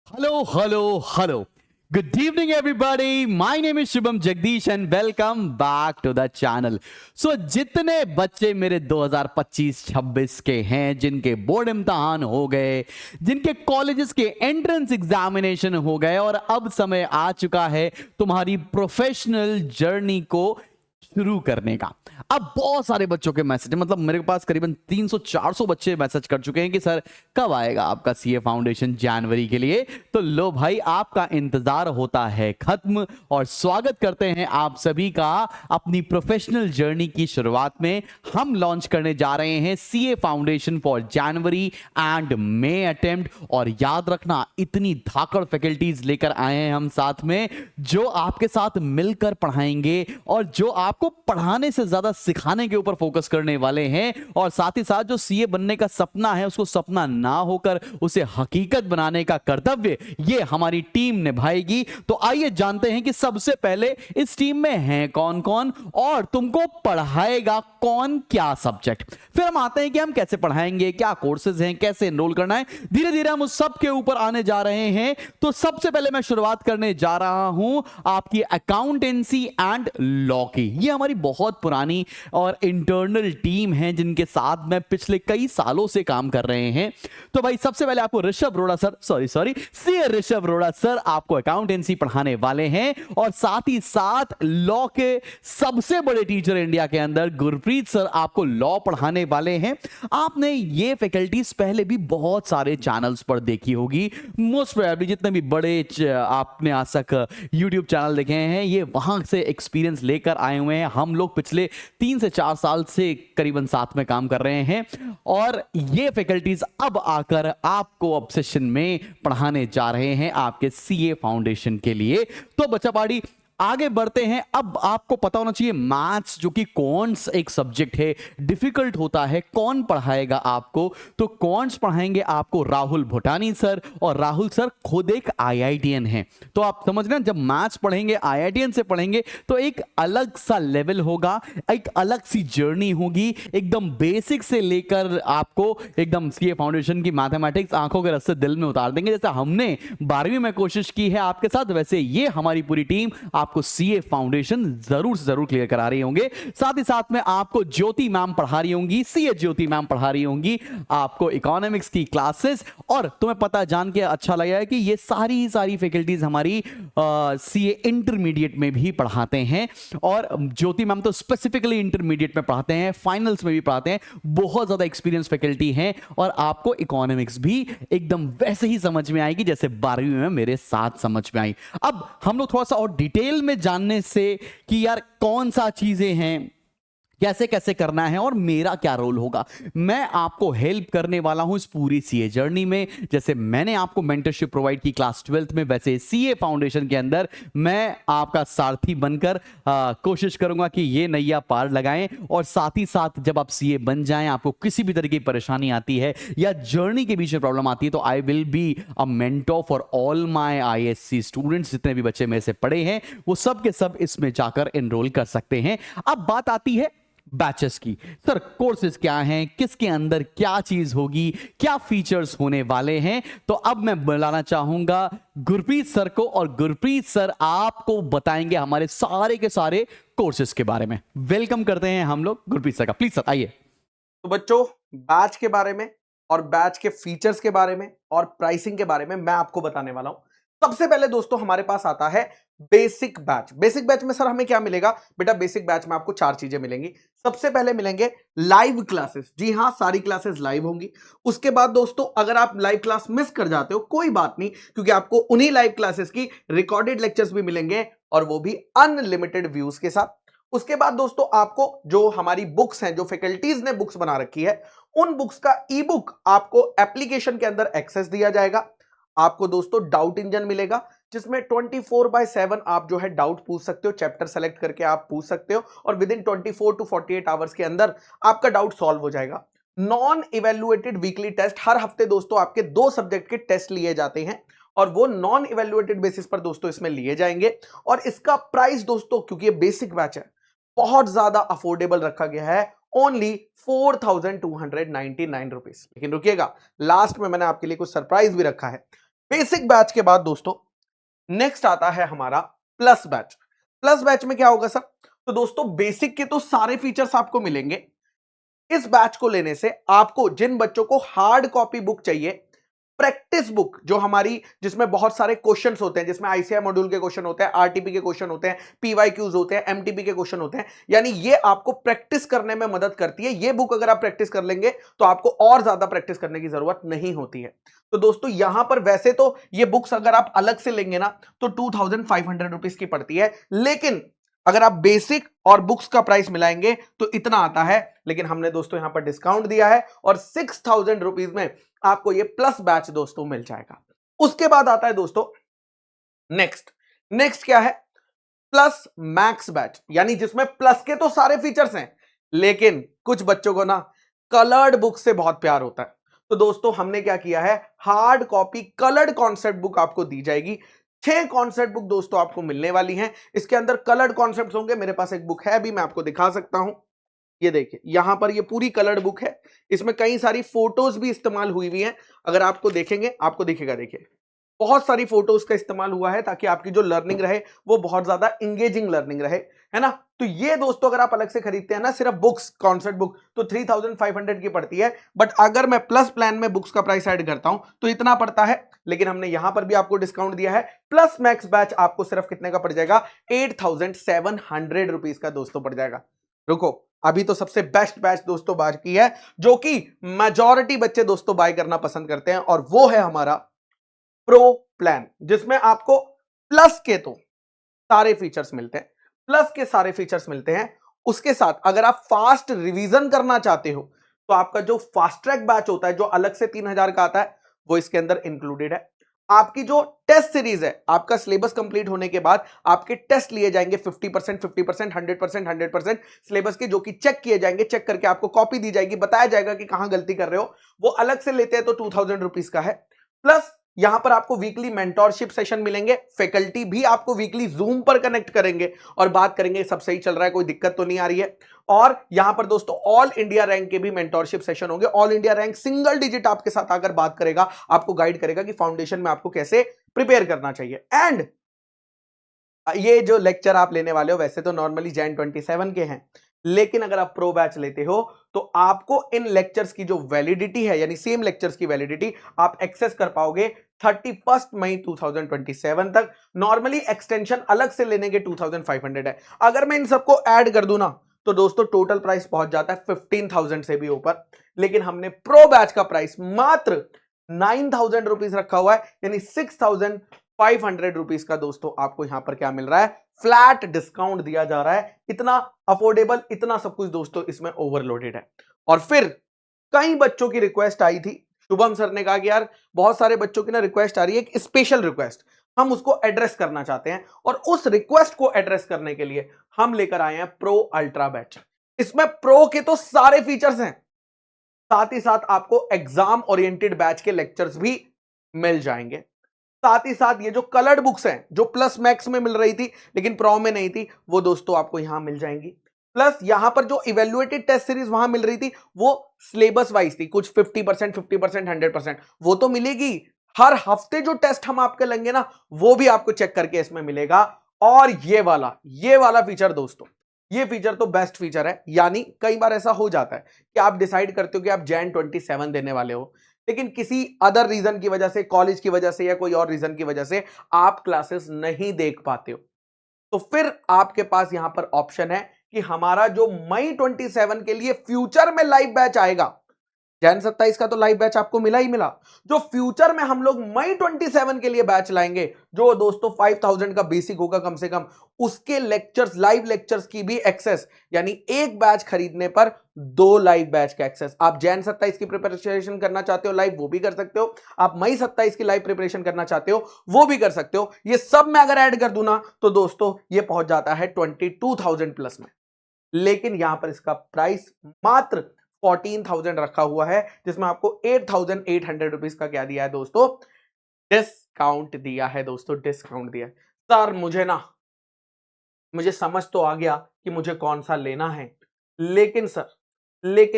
Hello, hello, hello. Good evening, everybody. My name is Shubham Jagdish and welcome back to the channel. So, जितने बच्चे मेरे 2025-26 के हैं, जिनके बोर्ड इम्तहान हो गए, जिनके कॉलेजेस के एंट्रेंस एग्जामिनेशन हो गए और अब समय आ चुका है तुम्हारी प्रोफेशनल जर्नी को शुरू करने का। अब बहुत सारे बच्चों के मैसेज, मतलब मेरे पास करीबन 300-400 बच्चे मैसेज कर चुके हैं कि सर कब आएगा आपका सीए फाउंडेशन जनवरी के लिए। तो लो भाई, आपका इंतजार होता है खत्म और स्वागत करते हैं आप सभी का अपनी प्रोफेशनल जर्नी की शुरुआत में। हम लॉन्च करने जा रहे हैं CA foundation for January and may attempt. और याद रखना, इतनी धाकड़ फैकल्टीज लेकर आए हैं हम साथ में, जो आपके साथ मिलकर पढ़ाएंगे और जो आपको पढ़ाने से ज्यादा सिखाने के ऊपर फोकस करने वाले हैं। और साथ ही साथ जो सीए बनने का सपना है, उसको सपना ना होकर उसे हकीकत बनाने का कर्तव्य ये हमारी टीम निभाएगी। तो आइए जानते हैं कि सबसे पहले इस टीम में हैं कौन कौन और तुमको पढ़ाएगा कौन, क्या सब्जेक्ट। फिर हम आते हैं कि हम कैसे पढ़ाएंगे, क्या कोर्सेज हैं, कैसे एनरोल करना है। धीरे धीरे हम उस सब के ऊपर आने जा रहे हैं। तो सबसे पहले मैं शुरुआत करने जा रहा हूं आपकी अकाउंटेंसी एंड लॉ की। ये हमारी बहुत पुरानी और इंटरनल टीम है जिनके साथ में पिछले कई सालों से काम कर रहे हैं। तो भाई सबसे पहले आपको ऋषभ रोड़ा सर, सॉरी सीए ऋषभ रोड़ा सर आपको अकाउंटेंसी पढ़ाने वाले हैं। और साथ ही साथ लॉ के सबसे बड़े टीचर इंडिया के अंदर गुरप्रीत सर आपको लॉ पढ़ाने वाले हैं। आपने ये फैकल्टीज पहले भी बहुत सारे चैनल्स पर देखी होगी। मोस्ट प्रोबेबली जितने भी बड़े आपने आज तक यूट्यूब चैनल देखे हैं, ये वहां से एक्सपीरियंस लेकर आए हुए हैं। हम लोग पिछले 3 से 4 साल से करीबन साथ में काम कर रहे हैं और ये फैकल्टीज अब आकर आपको अब सेशन में पढ़ाने जा रहे हैं आपके सीए फाउंडेशन के लिए। तो बच्चा पार्टी आगे बढ़ते हैं। अब आपको पता होना चाहिए मैथ्स, जो कि कौन एक सब्जेक्ट है, डिफिकल्ट होता है। कौन पढ़ाएगा आपको? तो कौन पढ़ाएंगे आपको राहुल भूटानी सर। और राहुल सर खुद एक आईआईटीएन है। तो आप समझ रहे हैं, जब मैथ्स पढ़ेंगे, आईआईटीएन से पढ़ेंगे, तो एक अलग सा लेवल होगा, एक अलग सी जर्नी होगी। एकदम बेसिक से लेकर आपको एकदम सीए फाउंडेशन की मैथमेटिक्स आंखों के रस्ते दिल में उतार देंगे। जैसे हमने 12वीं में कोशिश की है आपके साथ, वैसे ये हमारी पूरी टीम आपको सीए फाउंडेशन जरूर से जरूर क्लियर करा रही होंगे। साथ ही साथ में आपको ज्योति मैम पढ़ा रही होंगी, सीए ज्योति मैम पढ़ा रही होंगी आपको इकोनॉमिक्स की क्लासेस। और तुम्हें पता जान के अच्छा लगा है कि ये सारी फैकल्टीज हमारी सीए इंटरमीडिएट में भी पढ़ाते हैं। और ज्योति मैम तो स्पेसिफिकली इंटरमीडिएट में पढ़ाते हैं, फाइनल्स में भी पढ़ाते हैं। बहुत ज्यादा एक्सपीरियंस फैकल्टी है और आपको इकोनॉमिक्स भी एकदम वैसे ही समझ में आएगी जैसे 12वीं में मेरे साथ समझ में आई। अब हम लोग थोड़ा सा और डिटेल में जानने से कि यार कौन सा चीजें हैं, कैसे कैसे करना है और मेरा क्या रोल होगा, मैं आपको हेल्प करने वाला हूं इस पूरी सीए जर्नी में। जैसे मैंने आपको मेंटरशिप प्रोवाइड की क्लास 12th में, वैसे सीए फाउंडेशन के अंदर मैं आपका सारथी बनकर कोशिश करूंगा कि ये नैया पार लगाएं। और साथ ही साथ जब आप सीए बन जाएं, आपको किसी भी तरह की परेशानी आती है या जर्नी के बीच में प्रॉब्लम आती है, तो I will be a mentor for all my ISC students. जितने भी बच्चे मेरे से पढ़े हैं वो सब के सब इसमें जाकर एनरोल कर सकते हैं। अब बात आती है बैचेस की। सर कोर्सेज क्या हैं, किसके अंदर क्या चीज होगी, क्या फीचर्स होने वाले हैं। तो अब मैं बुलाना चाहूंगा गुरप्रीत सर को, और गुरप्रीत सर आपको बताएंगे हमारे सारे के सारे कोर्सेज के बारे में। वेलकम करते हैं हम लोग गुरप्रीत सर का। प्लीज सर आइए। तो बच्चों, बैच के बारे में और बैच के फीचर्स के बारे में और प्राइसिंग के बारे में मैं आपको बताने वाला हूं। सबसे पहले दोस्तों हमारे पास आता है बेसिक बैच। बेसिक बैच में सर हमें क्या मिलेगा बेटा? बेसिक बैच में आपको 4 चीजें मिलेंगी। सबसे पहले मिलेंगे लाइव क्लासेस। जी हां, सारी क्लासेस लाइव होंगी। उसके बाद दोस्तों अगर आप लाइव क्लास मिस कर जाते हो कोई बात नहीं, क्योंकि आपको उन्हीं लाइव क्लासेस की रिकॉर्डेड लेक्चर्स भी मिलेंगे और वो भी अनलिमिटेड व्यूज के साथ। उसके बाद दोस्तों आपको जो हमारी बुक्स हैं, जो फैकल्टीज ने बुक्स बना रखी है, उन बुक्स का ई बुक आपको एप्लीकेशन के अंदर एक्सेस दिया जाएगा। आपको दोस्तों डाउट इंजन मिलेगा, जिसमें 24/7 आप जो है डाउट पूछ सकते हो। चैप्टर सेलेक्ट करके आप पूछ सकते हो और विद इन 24 टू 48 आवर्स के अंदर आपका डाउट सॉल्व हो जाएगा। नॉन इवेल्युएटेड वीकली टेस्ट, हर हफ्ते दोस्तों आपके 2 सब्जेक्ट के टेस्ट लिए जाते हैं और वो नॉन इवेल्युएटेड बेसिस पर दोस्तों इसमें लिए जाएंगे। और इसका प्राइस दोस्तों, क्योंकि ये बेसिक बैच है, बहुत ज्यादा अफोर्डेबल रखा गया है, ओनली 4299 रुपीज। लेकिन रुकिएगा, लास्ट में मैंने आपके लिए कुछ सरप्राइज भी रखा है। बेसिक बैच के बाद दोस्तों नेक्स्ट आता है हमारा प्लस बैच। प्लस बैच में क्या होगा सर? तो दोस्तों बेसिक के तो सारे फीचर्स आपको मिलेंगे। इस बैच को लेने से आपको, जिन बच्चों को हार्ड कॉपी बुक चाहिए, प्रैक्टिस बुक जो हमारी, जिसमें बहुत सारे क्वेश्चंस होते हैं, जिसमें आईसीआई मॉड्यूल के क्वेश्चन होते हैं, आरटीपी के क्वेश्चन होते हैं, पीवाईक्यूज होते हैं, एमटीपी के क्वेश्चन होते हैं, यानी ये आपको प्रैक्टिस करने में मदद करती है। ये बुक अगर आप प्रैक्टिस कर लेंगे तो आपको और ज्यादा प्रैक्टिस करने की जरूरत नहीं होती है। तो दोस्तों यहां पर वैसे तो ये बुक्स अगर आप अलग से लेंगे ना तो 2500 रुपीज की पड़ती है, लेकिन अगर आप बेसिक और बुक्स का प्राइस मिलाएंगे तो इतना आता है। लेकिन हमने दोस्तों यहां पर डिस्काउंट दिया है और 6000 रुपीज में आपको ये प्लस बैच दोस्तों मिल जाएगा। उसके बाद आता है दोस्तों नेक्स्ट क्या है? प्लस मैक्स बैच, यानी जिसमें प्लस के तो सारे फीचर्स हैं, लेकिन कुछ बच्चों को ना कलर्ड बुक से बहुत प्यार होता है। तो दोस्तों हमने क्या किया है, hard copy coloured concept book आपको दी जाएगी। 6 कॉन्सेप्ट बुक दोस्तों आपको मिलने वाली हैं। इसके अंदर कलर्ड कॉन्सेप्ट्स होंगे। मेरे पास एक बुक है, अभी मैं आपको दिखा सकता हूं। ये देखिए यहां पर ये पूरी कलर्ड बुक है। इसमें कई सारी फोटोज भी इस्तेमाल हुई हुई हैं। अगर आपको देखेंगे आपको दिखेगा, देखिए बहुत सारी फोटोज का इस्तेमाल हुआ है ताकि आपकी जो लर्निंग रहे वो बहुत ज्यादा इंगेजिंग लर्निंग रहे, है ना। तो ये दोस्तों अगर आप अलग से खरीदते हैं ना सिर्फ बुक्स, कॉन्सेप्ट बुक, तो 3500 की पड़ती है। बट अगर मैं प्लस प्लान में बुक्स का प्राइस ऐड करता हूं तो इतना पड़ता है। लेकिन हमने यहां पर भी आपको डिस्काउंट दिया है। प्लस मैक्स बैच आपको सिर्फ कितने का पड़ जाएगा? 8700 रुपीज का दोस्तों पड़ जाएगा। रुको, अभी तो सबसे बेस्ट बैच दोस्तों बाकी है, जो कि मेजॉरिटी बच्चे दोस्तों बाय करना पसंद करते हैं, और वो है हमारा प्रो प्लान, जिसमें आपको प्लस के तो सारे फीचर्स मिलते हैं। प्लस के सारे फीचर्स मिलते हैं। उसके साथ अगर आप फास्ट रिवीजन करना चाहते हो तो आपका जो फास्ट ट्रैक बैच होता है, जो अलग से 3000 का आता है, वो इसके अंदर इंक्लूडेड है। आपकी जो टेस्ट सीरीज है, आपका सिलेबस कंप्लीट होने के बाद आपके टेस्ट लिए जाएंगे 50%, 50%, 100%, 100% सिलेबस के, जो कि चेक किए जाएंगे। चेक करके आपको कॉपी दी जाएगी, बताया जाएगा कि कहां गलती कर रहे हो। वो अलग से लेते हैं तो 2000 रुपीज का है। प्लस यहां पर आपको वीकली मेंटोरशिप सेशन मिलेंगे। फैकल्टी भी आपको वीकली जूम पर कनेक्ट करेंगे और बात करेंगे सब सही चल रहा है, कोई दिक्कत तो नहीं आ रही है। और यहां पर दोस्तों ऑल इंडिया रैंक के भी मेंटोरशिप सेशन होंगे। All India rank single digit आपके साथ आकर बात करेगा, आपको गाइड करेगा कि फाउंडेशन में आपको कैसे प्रिपेयर करना चाहिए। एंड ये जो लेक्चर आप लेने वाले हो वैसे तो नॉर्मली जैन 27 के हैं, लेकिन अगर आप प्रो बैच लेते हो तो आपको इन लेक्चर्स की जो वैलिडिटी है, यानी सेम लेक्चर्स की वैलिडिटी आप एक्सेस कर पाओगे 31 मई 2027 तक। नॉर्मली एक्सटेंशन अलग से लेने के 2500 है। अगर मैं इन सबको ऐड कर दूं ना तो दोस्तों टोटल प्राइस पहुंच जाता है 15,000 से भी ऊपर। लेकिन हमने प्रो बैच का प्राइस मात्र 9,000 रुपीज रखा हुआ है, यानी 6,500 रुपीज का दोस्तों आपको यहां पर क्या मिल रहा है? फ्लैट डिस्काउंट दिया जा रहा है। इतना अफोर्डेबल, इतना सब कुछ दोस्तों इसमें ओवरलोडेड है। और फिर कई बच्चों की रिक्वेस्ट आई थी, शुभम सर ने कहा कि यार बहुत सारे बच्चों की ना रिक्वेस्ट आ रही है, एक स्पेशल रिक्वेस्ट, हम उसको एड्रेस करना चाहते हैं। और उस रिक्वेस्ट को एड्रेस करने के लिए हम लेकर आए हैं प्रो अल्ट्रा बैच। इसमें प्रो के तो सारे फीचर्स हैं, साथ ही साथ आपको एग्जाम ओरिएंटेड बैच के लेक्चर्स भी मिल जाएंगे। साथ ही साथ ये जो कलर्ड बुक्स हैं, जो प्लस मैक्स में मिल रही थी लेकिन प्रो में नहीं थी, वो दोस्तों आपको यहां मिल जाएंगी। प्लस यहां पर जो इवेल्युएटेड टेस्ट सीरीज वहां मिल रही थी वो सिलेबस वाइज थी, कुछ 50%, 50%, 100%, वो तो मिलेगी। हर हफ्ते जो टेस्ट हम आपके लेंगे ना वो भी आपको चेक करके इसमें मिलेगा। और ये वाला फीचर दोस्तों, ये फीचर तो बेस्ट फीचर है। यानी कई बार ऐसा हो जाता है कि आप डिसाइड करते हो कि आप जैन 27 देने वाले हो, लेकिन किसी अदर रीजन की वजह से, कॉलेज की वजह से या कोई और रीजन की वजह से आप क्लासेस नहीं देख पाते हो, तो फिर आपके पास यहां पर ऑप्शन है कि हमारा जो मई 27 के लिए फ्यूचर में लाइव बैच आएगा, जैन 27 का तो लाइव बैच आपको मिला ही मिला, जो फ्यूचर में हम लोग मई 27 के लिए बैच लाएंगे, जो दोस्तों 5000 का बेसिक होगा कम से कम, उसके लेक्चर्स, लाइव लेक्चर्स की भी एक्सेस, यानी एक बैच खरीदने पर 2 लाइव बैच का एक्सेस। आप जैन 27 की प्रिपरेशन करना चाहते हो लाइव, वो भी कर सकते हो। आप मई 27 की लाइव प्रिपरेशन करना चाहते हो, वो भी कर सकते हो। ये सब मैं अगर ऐड कर दूं ना तो दोस्तों ये पहुंच जाता है 22,000 प्लस में। लेकिन यहां पर इसका प्राइस मात्र 14,000 रखा हुआ है, जिसमें आपको 8,800 रुपीज का क्या दिया है दोस्तों? डिस्काउंट दिया है दोस्तों, डिस्काउंट दिया है। सर मुझे समझ तो आ गया कि मुझे कौन सा लेना है, लेकिन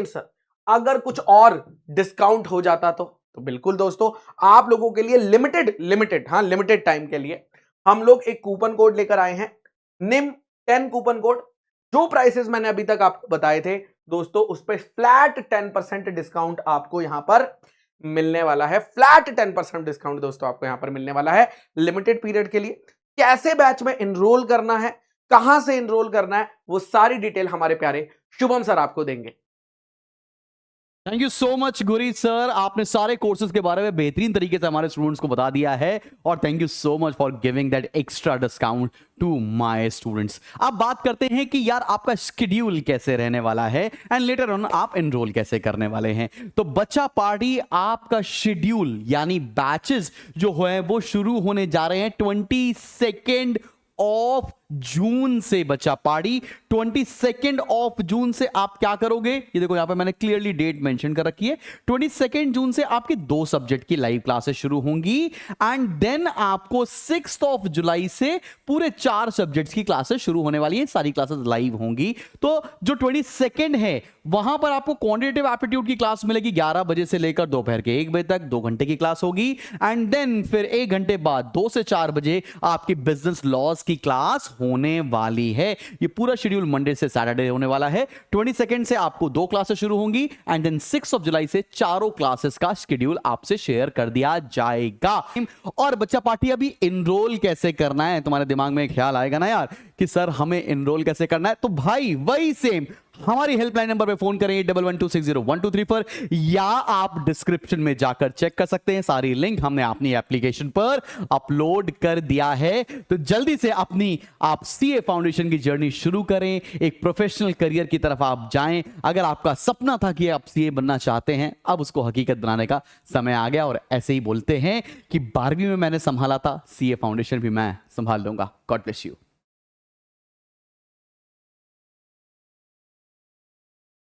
सर अगर कुछ और डिस्काउंट हो जाता तो तो बिल्कुल दोस्तों, आप लोगों के लिए लिमिटेड टाइम के लिए हम लोग एक कूपन कोड लेकर आए हैं, निम 10 कूपन कोड। जो प्राइसेस मैंने अभी तक आपको बताए थे दोस्तों, उस पर फ्लैट 10% डिस्काउंट आपको यहां पर मिलने वाला है। फ्लैट 10% डिस्काउंट दोस्तों आपको यहां पर मिलने वाला है लिमिटेड पीरियड के लिए। कैसे बैच में एनरोल करना है, कहां से एनरोल करना है, वो सारी डिटेल हमारे प्यारे शुभम सर आपको देंगे। Thank you so much Guri sir, आपने सारे कोर्सेज के बारे में बेहतरीन तरीके से हमारे स्टूडेंट्स को बता दिया है और thank you so much for giving that extra discount to my students. अब बात करते हैं कि यार आपका शेड्यूल कैसे रहने वाला है एंड लेटर ऑन आप एनरोल कैसे करने वाले हैं। तो बच्चा पार्टी आपका शेड्यूल यानी बैचेस जो है वो शुरू होने जा रहे हैं 22 ऑफ जून से। बच्चा पार्टी 22 ऑफ जून से आप क्या करोगे, ये देखो यहां पे मैंने क्लियरली डेट मेंशन कर रखी है। 22 जून से आपके 2 सब्जेक्ट की लाइव क्लासेस शुरू होंगी एंड देन आपको 6 ऑफ जुलाई से पूरे 4 सब्जेक्ट्स की क्लासेस शुरू होने वाली है। सारी क्लासेस लाइव होंगी। तो जो 22 है वहां पर आपको क्वांटिटेटिव एप्टीट्यूड की क्लास मिलेगी 11 बजे से लेकर दोपहर के 1 बजे तक, 2 घंटे की क्लास होगी एंड देन फिर 1 घंटे बाद 2 से 4 बजे आपकी बिजनेस लॉज की क्लास होने वाली है। ये पूरा शेड्यूल मंडे से सैटरडे होने वाला है। 22 से आपको 2 क्लासेस शुरू होंगी एंड देन 6 ऑफ जुलाई से चारों क्लासेस का शेड्यूल आपसे शेयर कर दिया जाएगा। और बच्चा पार्टी अभी एनरोल कैसे करना है, तुम्हारे दिमाग में ख्याल आएगा ना यार कि सर हमें एनरोल कैसे करना है। तो भाई वही सेम हमारी हेल्पलाइन नंबर पे फोन करें 1112601234 पर, या आप डिस्क्रिप्शन में जाकर चेक कर सकते हैं। सारी लिंक हमने अपनी एप्लीकेशन पर अपलोड कर दिया है। तो जल्दी से अपनी आप सीए फाउंडेशन की जर्नी शुरू करें, एक प्रोफेशनल करियर की तरफ आप जाएं। अगर आपका सपना था कि आप सीए बनना चाहते हैं, अब उसको हकीकत बनाने का समय आ गया। और ऐसे ही बोलते हैं कि 12वीं में मैंने संभाला था, सीए फाउंडेशन भी मैं संभाल लूंगा। God bless you.